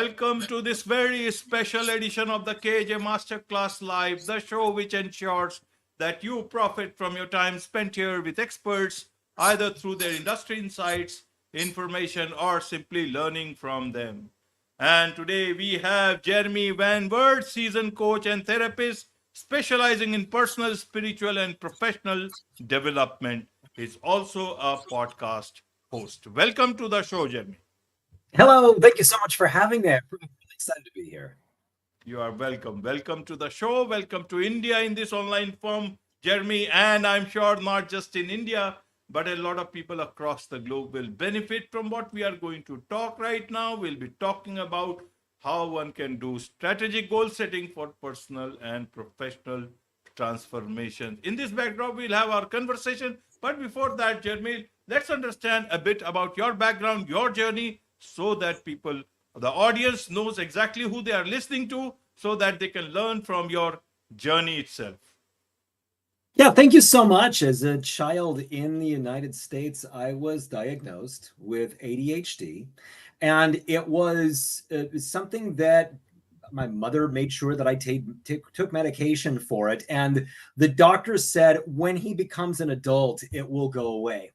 Welcome to this very special edition of the KJ Masterclass Live, the show which ensures that you profit from your time spent here with experts, either through their industry insights, information, or simply learning from them. And today we have Jeremy Van Wert, seasoned coach and therapist, specializing in personal, spiritual, and professional development. He's also a podcast host. Welcome to the show, Jeremy. Hello, thank you so much for having me. I'm really excited to be here. You are welcome. Welcome to the show. Welcome to India in this online form, Jeremy. And I'm sure not just in India, but a lot of people across the globe will benefit from what we are going to talk right now. We'll be talking about how one can do strategic goal setting for personal and professional transformation. In this backdrop, we'll have our conversation. But before that, Jeremy, let's understand a bit about your background, your journey, so that people, the audience knows exactly who they are listening to, so that they can learn from your journey itself. Yeah, thank you so much. As a child in the United States, I was diagnosed with ADHD, and it was something that my mother made sure that I took medication for it. And the doctor said, when he becomes an adult, it will go away.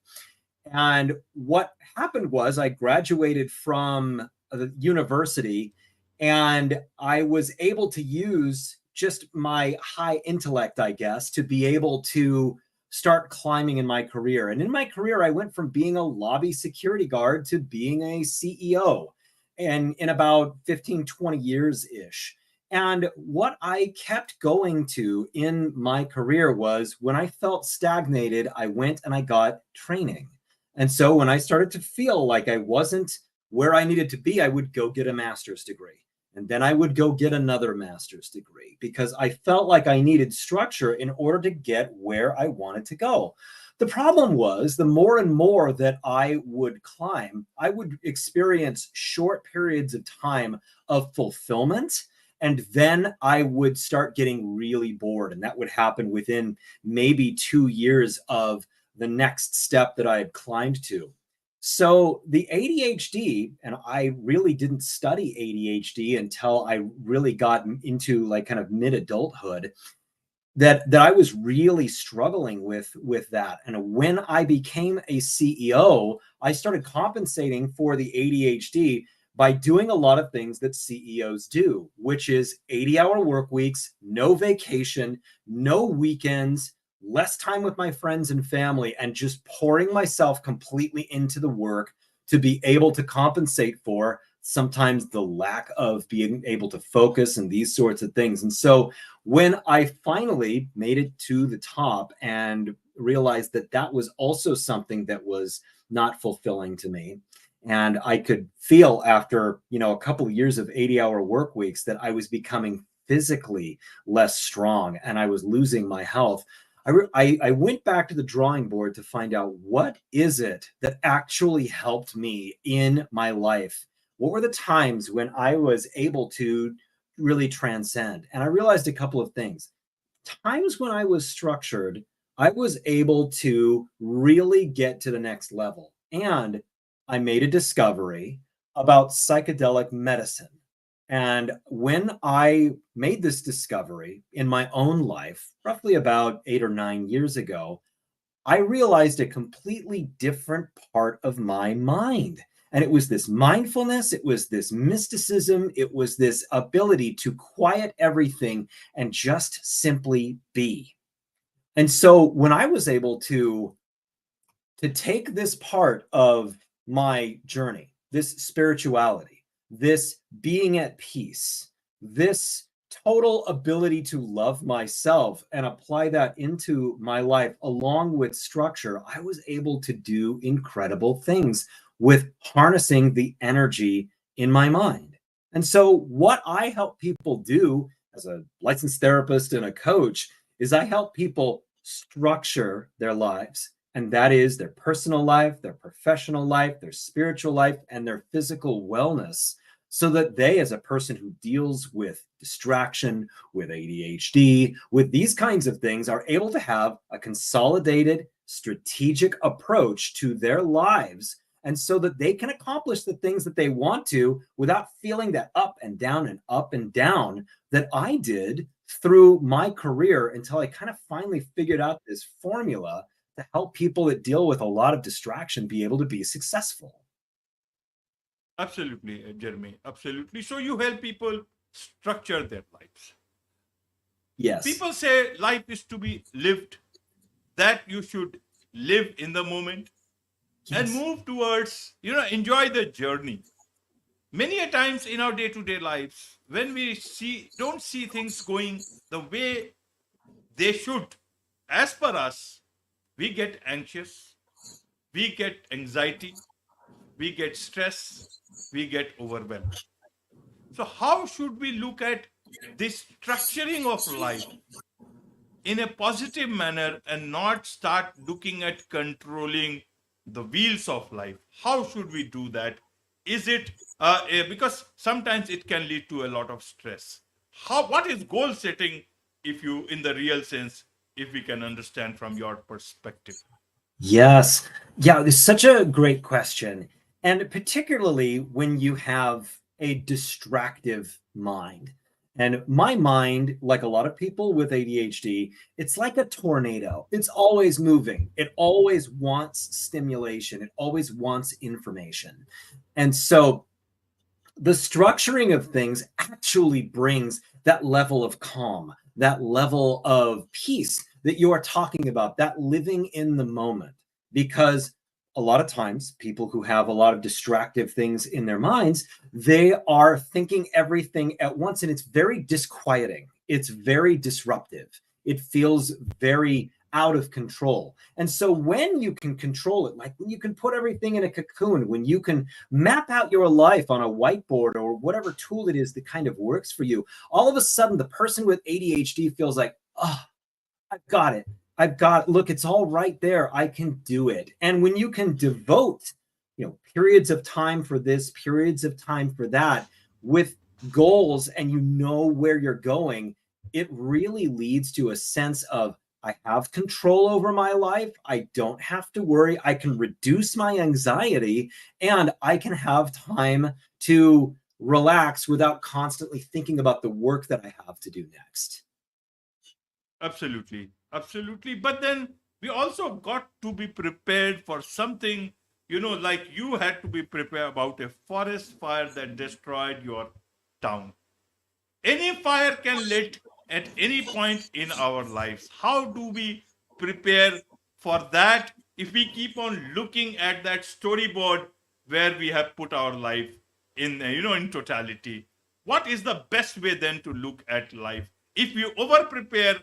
And what happened was I graduated from the university and I was able to use just my high intellect, I guess, to be able to start climbing in my career. And in my career, I went from being a lobby security guard to being a CEO, and in about 15, 20 years-ish. And what I kept going to in my career was when I felt stagnated, I went and I got training. And so when I started to feel like I wasn't where I needed to be, I would go get a master's degree. And then I would go get another master's degree because I felt like I needed structure in order to get where I wanted to go. The problem was the more and more that I would climb, I would experience short periods of time of fulfillment. And then I would start getting really bored. And that would happen within maybe 2 years of the next step that I had climbed to. So the ADHD, and I really didn't study ADHD until I really got into like kind of mid-adulthood, that I was really struggling with that. And when I became a CEO, I started compensating for the ADHD by doing a lot of things that CEOs do, which is 80-hour work weeks, no vacation, no weekends, less time with my friends and family, and just pouring myself completely into the work to be able to compensate for sometimes the lack of being able to focus and these sorts of things. And so when I finally made it to the top and realized that that was also something that was not fulfilling to me, and I could feel after, a couple of years of 80-hour work weeks that I was becoming physically less strong and I was losing my health, I went back to the drawing board to find out what is it that actually helped me in my life. What were the times when I was able to really transcend? And I realized a couple of things. Times when I was structured, I was able to really get to the next level. And I made a discovery about psychedelic medicine. And when I made this discovery in my own life, roughly about 8 or 9 years ago, I realized a completely different part of my mind. And it was this mindfulness, it was this mysticism, it was this ability to quiet everything and just simply be. And so when I was able to take this part of my journey, this spirituality, this being at peace, this total ability to love myself and apply that into my life along with structure, I was able to do incredible things with harnessing the energy in my mind. And so what I help people do as a licensed therapist and a coach is I help people structure their lives. And that is their personal life, their professional life, their spiritual life, and their physical wellness, so that they, as a person who deals with distraction, with ADHD, with these kinds of things, are able to have a consolidated, strategic approach to their lives and so that they can accomplish the things that they want to without feeling that up and down and up and down that I did through my career until I kind of finally figured out this formula to help people that deal with a lot of distraction be able to be successful. Absolutely, Jeremy. Absolutely. So you help people structure their lives. Yes. People say life is to be lived, that you should live in the moment and Yes. move towards, enjoy the journey. Many a times in our day-to-day lives, when we don't see things going the way they should, as per us, we get anxious, we get anxiety, we get stress, we get overwhelmed. So, how should we look at this structuring of life in a positive manner and not start looking at controlling the wheels of life? How should we do that? Is it because sometimes it can lead to a lot of stress? What is goal setting, if you, in the real sense, if we can understand from your perspective? Yes. Yeah, it's such a great question. And particularly when you have a distractive mind. And my mind, like a lot of people with ADHD, it's like a tornado. It's always moving. It always wants stimulation. It always wants information. And so the structuring of things actually brings that level of calm, that level of peace that you are talking about, that living in the moment. Because a lot of times, people who have a lot of distractive things in their minds, they are thinking everything at once, and it's very disquieting. It's very disruptive. It feels very out of control. And so when you can control it, like when you can put everything in a cocoon, when you can map out your life on a whiteboard or whatever tool it is that kind of works for you, all of a sudden the person with ADHD feels like, oh, I've got it. Look, it's all right there. I can do it. And when you can devote, periods of time for this, periods of time for that with goals, and you know where you're going, it really leads to a sense of, I have control over my life. I don't have to worry. I can reduce my anxiety, and I can have time to relax without constantly thinking about the work that I have to do next. Absolutely. Absolutely. But then we also got to be prepared for something, like you had to be prepared about a forest fire that destroyed your town. Any fire can lit at any point in our lives. How do we prepare for that if we keep on looking at that storyboard where we have put our life in, in totality? What is the best way then to look at life? If we over prepare,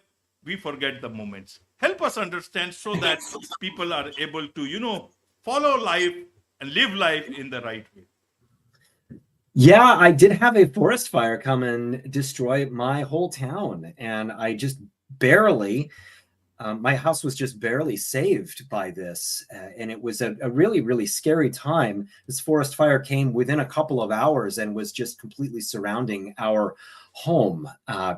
we forget the moments. Help us understand so that people are able to, follow life and live life in the right way. Yeah, I did have a forest fire come and destroy my whole town, and I just barely, my house was just barely saved by this. And it was a really, really scary time. This forest fire came within a couple of hours and was just completely surrounding our home.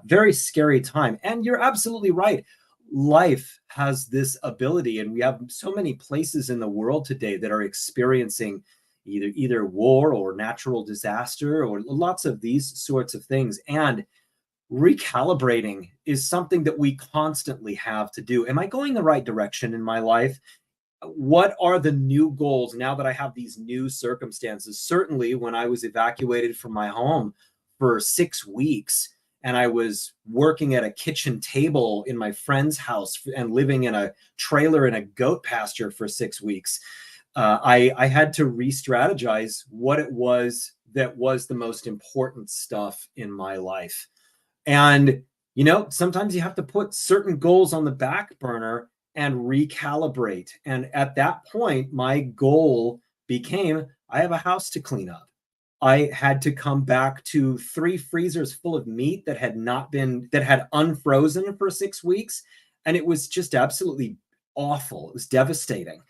Very scary time. And you're absolutely right. Life has this ability, and we have so many places in the world today that are experiencing either war or natural disaster or lots of these sorts of things. And recalibrating is something that we constantly have to do. Am I going the right direction in my life? What are the new goals now that I have these new circumstances? Certainly, when I was evacuated from my home for 6 weeks and I was working at a kitchen table in my friend's house and living in a trailer in a goat pasture for 6 weeks, I had to re-strategize what it was that was the most important stuff in my life. And, sometimes you have to put certain goals on the back burner and recalibrate. And at that point, my goal became, I have a house to clean up. I had to come back to 3 freezers full of meat that had unfrozen for 6 weeks. And it was just absolutely awful. It was devastating.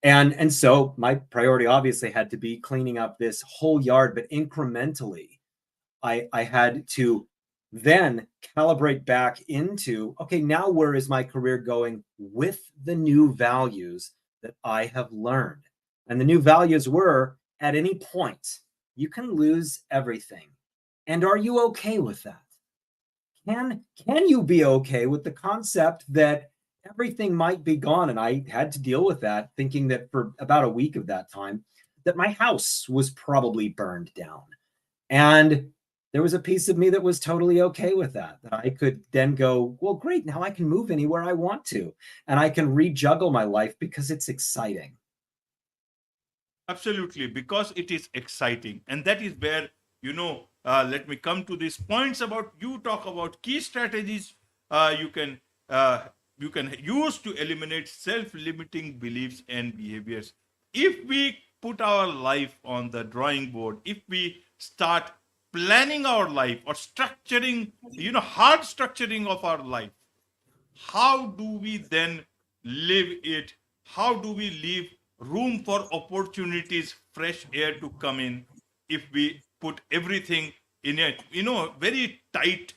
And so my priority obviously had to be cleaning up this whole yard, but incrementally, I had to then calibrate back into, okay, now where is my career going with the new values that I have learned? And the new values were, at any point, you can lose everything. And are you okay with that? Can you be okay with the concept that everything might be gone? And I had to deal with that, thinking that for about a week of that time, that my house was probably burned down. And there was a piece of me that was totally okay with that, that I could then go, well, great, now I can move anywhere I want to, and I can rejuggle my life because it's exciting. Absolutely, because it is exciting. And that is where, let me come to these points about, you talk about key strategies you can use to eliminate self-limiting beliefs and behaviors. If we put our life on the drawing board, if we start planning our life or structuring, hard structuring of our life, how do we then live it? How do we leave room for opportunities, fresh air to come in, if we put everything in a very tight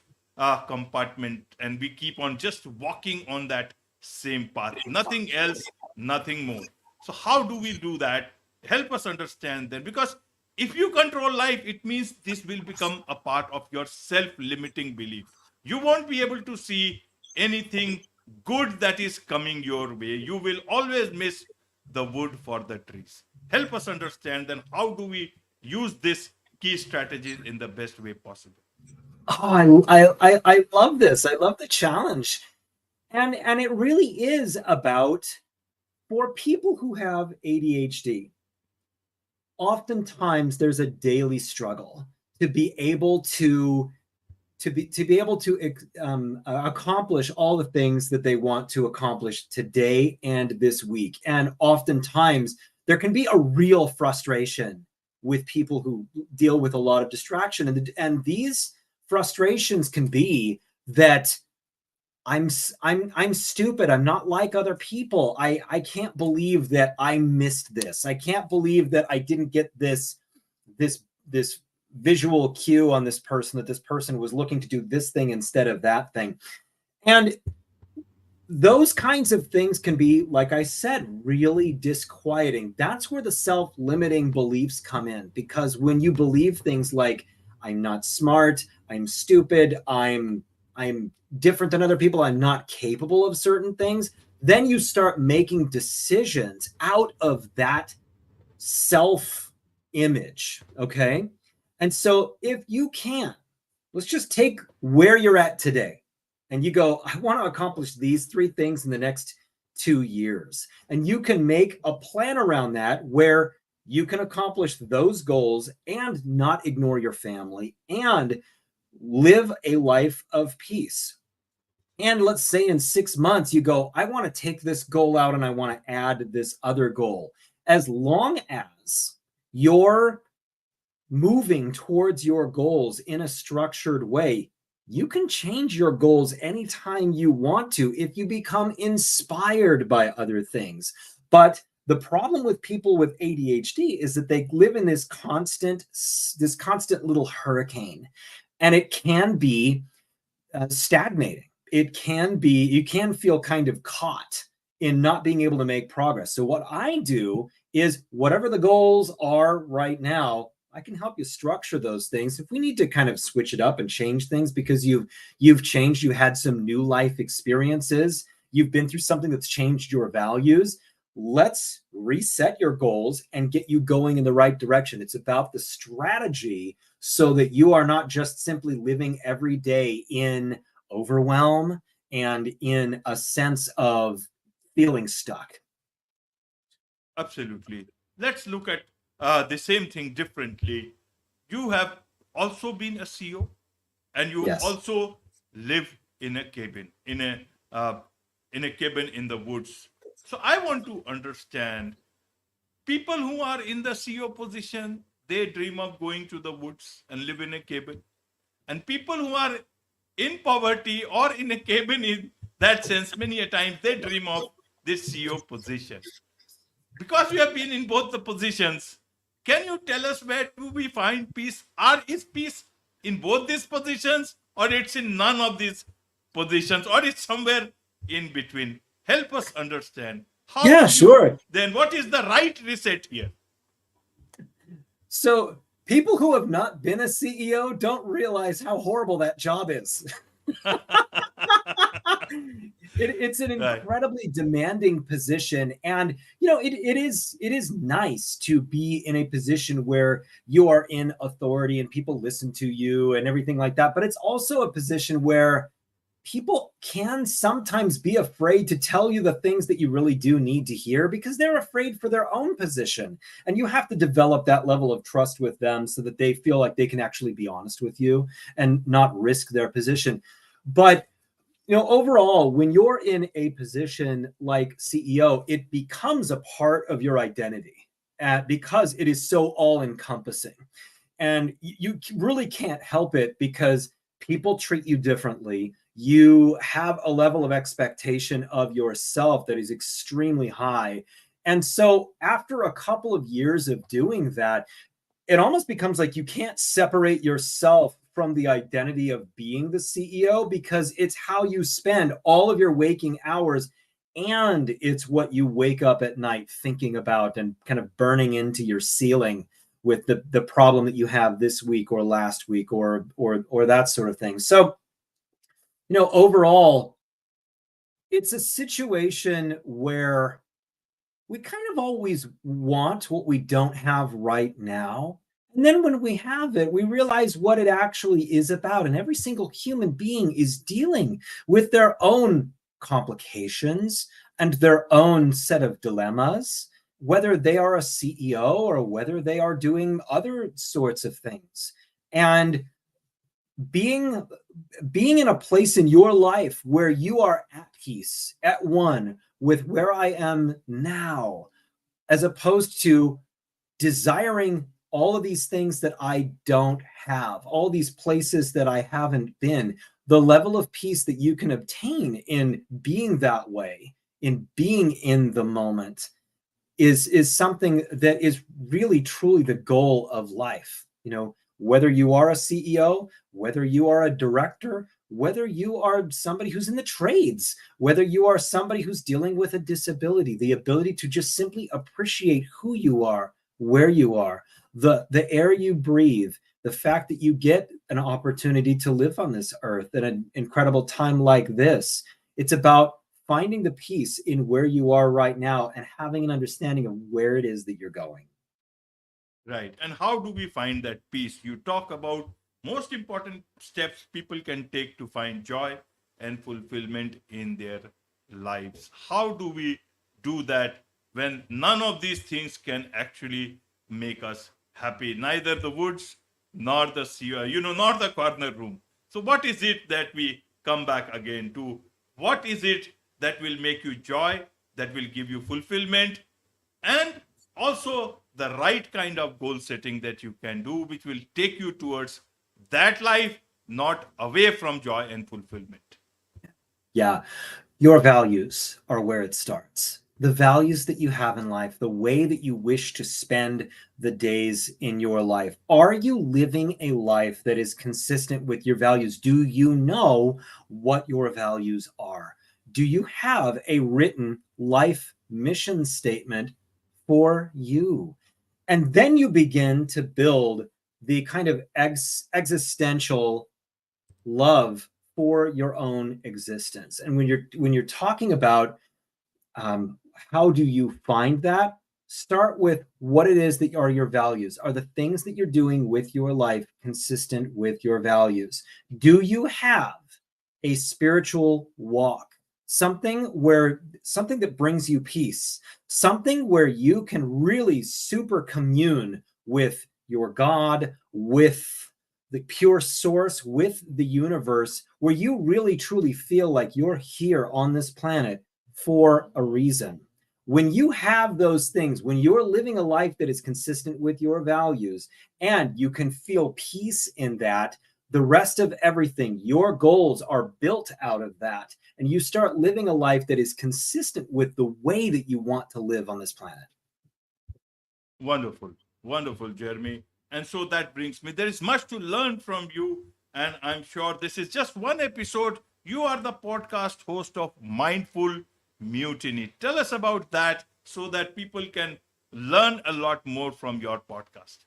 compartment, and we keep on just walking on that same path, nothing else, nothing more? So how do we do that? Help us understand then, because if you control life, it means this will become a part of your self-limiting belief. You won't be able to see anything good that is coming your way. You will always miss the wood for the trees. Help us understand then, how do we use this key strategies in the best way possible? Oh, I love this. I love the challenge. And it really is about, for people who have ADHD, oftentimes there's a daily struggle to be able to accomplish all the things that they want to accomplish today and this week. And oftentimes there can be a real frustration with people who deal with a lot of distraction, and these frustrations can be that I'm stupid. I'm not like other people. I can't believe that I missed this. I can't believe that I didn't get this visual cue on this person, that this person was looking to do this thing instead of that thing. And those kinds of things can be, like I said, really disquieting. That's where the self-limiting beliefs come in, because when you believe things like, I'm not smart, I'm stupid, I'm different than other people, I'm not capable of certain things, then you start making decisions out of that self-image, okay? And so if you can, let's just take where you're at today, and you go, I want to accomplish these 3 things in the next 2 years. And you can make a plan around that where you can accomplish those goals and not ignore your family and live a life of peace. And let's say in 6 months you go, I want to take this goal out and I want to add this other goal. As long as you're moving towards your goals in a structured way, you can change your goals anytime you want to if you become inspired by other things. But the problem with people with ADHD is that they live in this constant little hurricane, and it can be stagnating. It can be, you can feel kind of caught in not being able to make progress. So what I do is, whatever the goals are right now, I can help you structure those things. If we need to kind of switch it up and change things because you've changed, you had some new life experiences, you've been through something that's changed your values, let's reset your goals and get you going in the right direction. It's about the strategy so that you are not just simply living every day in overwhelm and in a sense of feeling stuck. Absolutely. Let's look at the same thing differently. You have also been a CEO, and you Yes. also live in a cabin, in a cabin in the woods. So I want to understand, people who are in the CEO position, they dream of going to the woods and live in a cabin. And people who are in poverty or in a cabin, in that sense, many a time they dream of this CEO position. Because we have been in both the positions, can you tell us, where do we find peace? Or is peace in both these positions, or it's in none of these positions, or it's somewhere in between? Help us understand, How Yeah, do you sure. then, what is the right reset here? So people who have not been a CEO don't realize how horrible that job is. It's an Right. incredibly demanding position, and it is nice to be in a position where you are in authority and people listen to you and everything like that, but it's also a position where people can sometimes be afraid to tell you the things that you really do need to hear because they're afraid for their own position. And you have to develop that level of trust with them so that they feel like they can actually be honest with you and not risk their position. But overall, when you're in a position like CEO, it becomes a part of your identity because it is so all encompassing. And you really can't help it because people treat you differently. You have a level of expectation of yourself that is extremely high. And so after a couple of years of doing that, it almost becomes like you can't separate yourself from the identity of being the CEO because it's how you spend all of your waking hours, and it's what you wake up at night thinking about and kind of burning into your ceiling with the problem that you have this week or last week or that sort of thing. So, overall, it's a situation where we kind of always want what we don't have right now. And then when we have it, we realize what it actually is about. And every single human being is dealing with their own complications and their own set of dilemmas, whether they are a CEO or whether they are doing other sorts of things. And being in a place in your life where you are at peace, at one with where I am now, as opposed to desiring all of these things that I don't have, all these places that I haven't been, the level of peace that you can obtain in being that way, in being in the moment, is something that is really truly the goal of life. Whether you are a CEO, whether you are a director, whether you are somebody who's in the trades, whether you are somebody who's dealing with a disability, the ability to just simply appreciate who you are, where you are, the air you breathe, the fact that you get an opportunity to live on this earth at an incredible time like this. It's about finding the peace in where you are right now and having an understanding of where it is that you're going. Right. And how do we find that peace? You talk about most important steps people can take to find joy and fulfillment in their lives. How do we do that when none of these things can actually make us happy? Neither the woods nor the sea, nor the corner room. So what is it that we come back again to? What is it that will make you joy, that will give you fulfillment, and also the right kind of goal setting that you can do, which will take you towards that life, not away from joy and fulfillment? Yeah, your values are where it starts. The values that you have in life, the way that you wish to spend the days in your life. Are you living a life that is consistent with your values? Do you know what your values are? Do you have a written life mission statement for you? And then you begin to build the kind of existential love for your own existence. And when you're talking about how do you find that, start with what it is that are your values. Are the things that you're doing with your life consistent with your values? Do you have a spiritual walk? Something that brings you peace, something where you can really super commune with your God, with the pure source, with the universe, where you really truly feel like you're here on this planet for a reason. When you have those things, when you're living a life that is consistent with your values and you can feel peace in that, the rest of everything, your goals are built out of that. And you start living a life that is consistent with the way that you want to live on this planet. Wonderful, wonderful, Jeremy. And so that brings me, there is much to learn from you. And I'm sure this is just one episode. You are the podcast host of Mindful mutiny. Tell us about that so that people can learn a lot more from your podcast.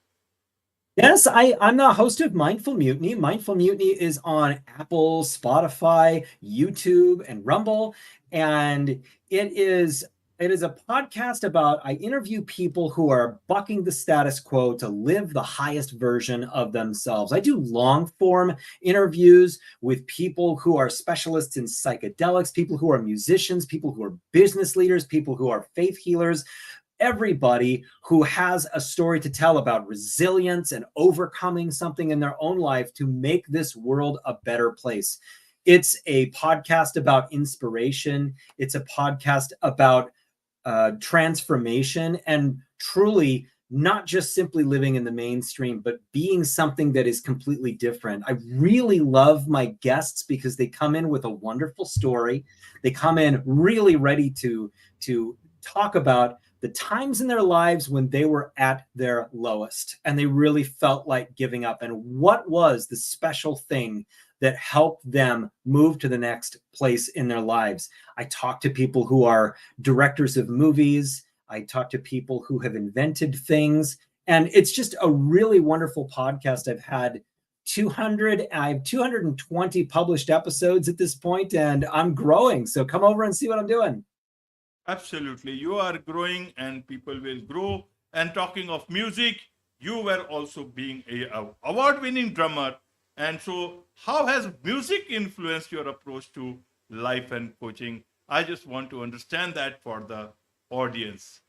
Yes, I'm the host of Mindful Mutiny. Mindful Mutiny is on Apple, Spotify, YouTube, and Rumble. And it is a podcast about I interview people who are bucking the status quo to live the highest version of themselves. I do long form interviews with people who are specialists in psychedelics, people who are musicians, people who are business leaders, people who are faith healers, everybody who has a story to tell about resilience and overcoming something in their own life to make this world a better place. It's a podcast about inspiration. It's a podcast about transformation and truly not just simply living in the mainstream, but being something that is completely different. I really love my guests because they come in with a wonderful story. They come in really ready to talk about the times in their lives when they were at their lowest and they really felt like giving up, and what was the special thing that helped them move to the next place in their lives. I talk to people who are directors of movies. I talk to people who have invented things, and it's just a really wonderful podcast. I have 220 published episodes at this point, and I'm growing. So come over and see what I'm doing. Absolutely. You are growing and people will grow. And talking of music, you were also being a award-winning drummer. And so how has music influenced your approach to life and coaching? I just want to understand that for the audience.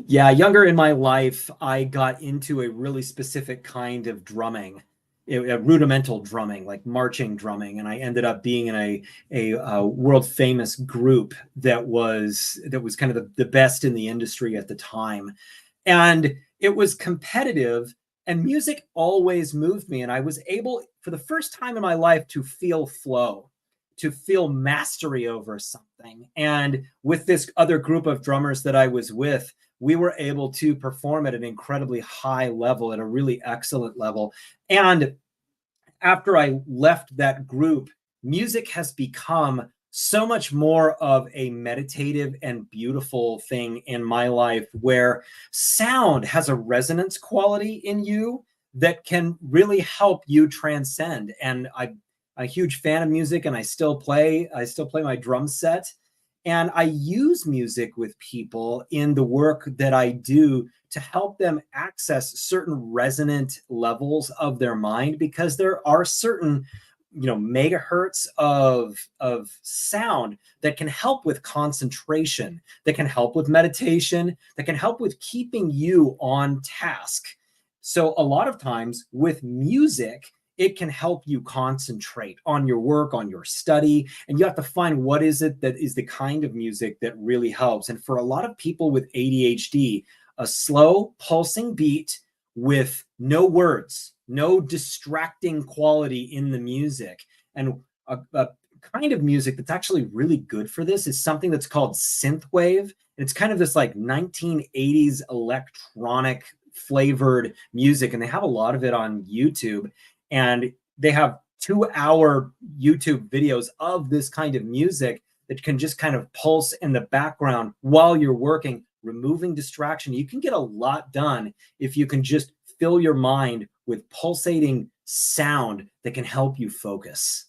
Yeah, younger in my life, I got into a really specific kind of drumming, rudimental drumming, like marching drumming, and I ended up being in a world famous group that was kind of the best in the industry at the time, and it was competitive. And music always moved me, and I was able, for the first time in my life, to feel flow, to feel mastery over something. And with this other group of drummers that I was with, we were able to perform at an incredibly high level, at a really excellent level. And after I left that group, music has become so much more of a meditative and beautiful thing in my life, where sound has a resonance quality in you that can really help you transcend. And I'm a huge fan of music, and I still play my drum set. And I use music with people in the work that I do to help them access certain resonant levels of their mind, because there are certain megahertz of sound that can help with concentration, that can help with meditation, that can help with keeping you on task. So a lot of times with music, it can help you concentrate on your work, on your study, and you have to find what is it that is the kind of music that really helps. And for a lot of people with ADHD, a slow pulsing beat with no words, no distracting quality in the music, and a kind of music that's actually really good for this is something that's called synthwave. It's kind of this like 1980s electronic flavored music, and they have a lot of it on YouTube. And they have 2-hour YouTube videos of this kind of music that can just kind of pulse in the background while you're working, removing distraction. You can get a lot done if you can just fill your mind with pulsating sound that can help you focus.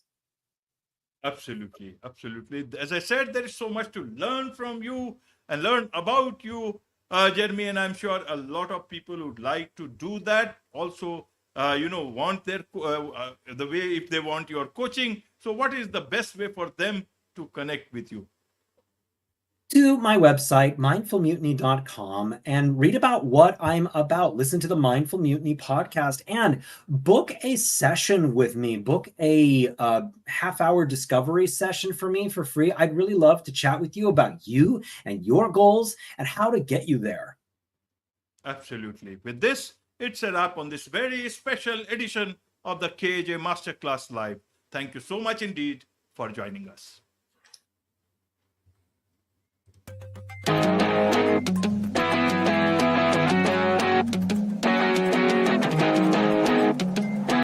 Absolutely. Absolutely. As I said, there is so much to learn from you and learn about you, Jeremy. And I'm sure a lot of people would like to do that. Also, want their the way, if they want your coaching. So what is the best way for them to connect with you? To my website, mindfulmutiny.com, and read about what I'm about. Listen to the Mindful Mutiny podcast and book a session with me. Book a half-hour discovery session for me for free. I'd really love to chat with you about you and your goals and how to get you there. Absolutely. With this, it's a wrap on this very special edition of the KJ Masterclass Live. Thank you so much indeed for joining us.